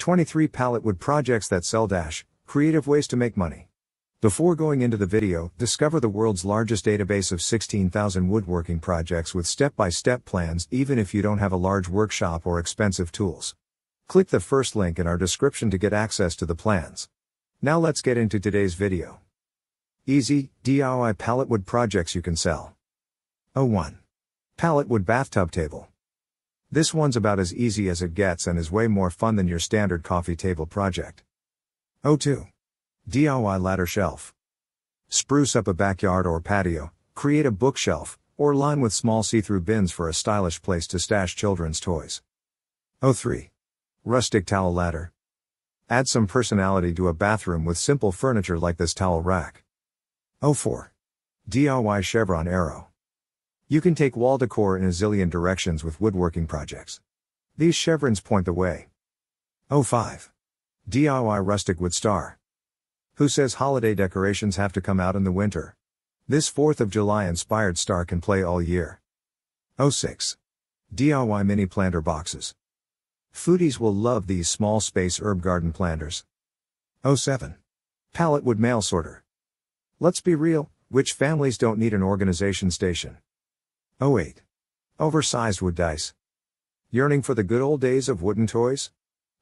23 Pallet wood projects that sell - creative ways to make money. Before going into the video, discover the world's largest database of 16,000 woodworking projects with step-by-step plans even if you don't have a large workshop or expensive tools. Click the first link in our description to get access to the plans. Now let's get into today's video. Easy, DIY pallet wood projects you can sell. 01. Pallet wood bathtub table. This one's about as easy as it gets and is way more fun than your standard coffee table project. 02. DIY ladder shelf. Spruce up a backyard or patio, create a bookshelf, or line with small see-through bins for a stylish place to stash children's toys. 03. Rustic towel ladder. Add some personality to a bathroom with simple furniture like this towel rack. 04. DIY Chevron Arrow. You can take wall decor in a zillion directions with woodworking projects. These chevrons point the way. 05. DIY Rustic wood star. Who says holiday decorations have to come out in the winter? This 4th of July inspired star can play all year. 06. DIY mini planter boxes. Foodies will love these small space herb garden planters. 07. Pallet wood mail sorter. Let's be real, which families don't need an organization station? 08. Oversized wood dice. Yearning for the good old days of wooden toys?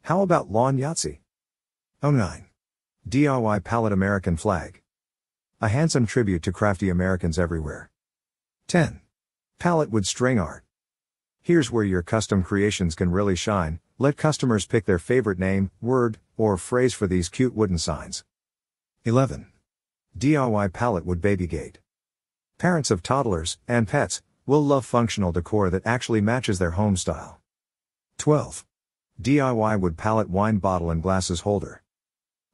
How about lawn Yahtzee? 09. DIY pallet American flag. A handsome tribute to crafty Americans everywhere. 10. Pallet wood string art. Here's where your custom creations can really shine. Let customers pick their favorite name, word, or phrase for these cute wooden signs. 11. DIY pallet wood baby gate. Parents of toddlers and pets will love functional decor that actually matches their home style. 12. DIY wood pallet wine bottle and glasses holder.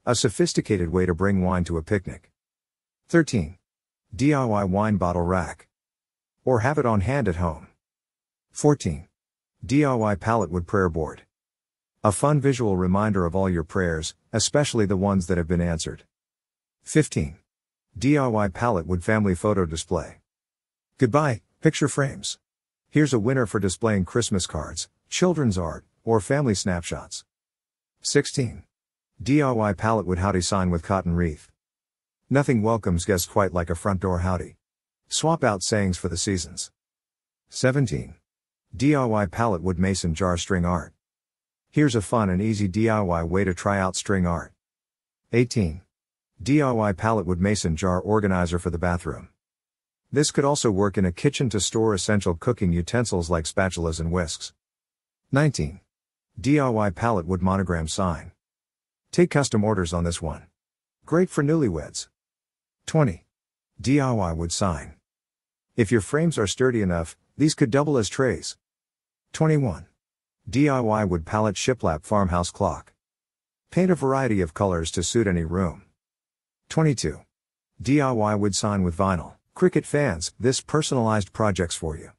A sophisticated way to bring wine to a picnic. 13. DIY wine bottle rack. Or have it on hand at home. 14. DIY pallet wood prayer board. A fun visual reminder of all your prayers, especially the ones that have been answered. 15. DIY pallet wood family photo display. Goodbye, picture frames. Here's a winner for displaying Christmas cards, children's art, or family snapshots. 16. DIY pallet wood howdy sign with cotton wreath. Nothing welcomes guests quite like a front door howdy. Swap out sayings for the seasons. 17. DIY pallet wood mason jar string art. Here's a fun and easy DIY way to try out string art. 18. DIY pallet wood mason jar organizer for the bathroom. This could also work in a kitchen to store essential cooking utensils like spatulas and whisks. 19. DIY pallet wood monogram sign. Take custom orders on this one. Great for newlyweds. 20. DIY wood sign. If your frames are sturdy enough, these could double as trays. 21. DIY wood pallet Shiplap farmhouse clock. Paint a variety of colors to suit any room. 22. DIY wood sign with vinyl. Cricket fans, this personalized project's for you.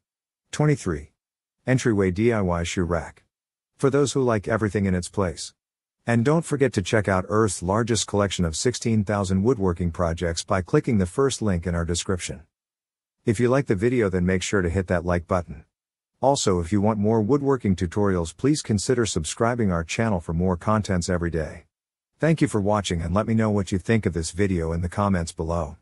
23. Entryway DIY shoe rack. For those who like everything in its place. And don't forget to check out Earth's largest collection of 16,000 woodworking projects by clicking the first link in our description. If you like the video, then make sure to hit that like button. Also, if you want more woodworking tutorials, please consider subscribing our channel for more contents every day. Thank you for watching, and let me know what you think of this video in the comments below.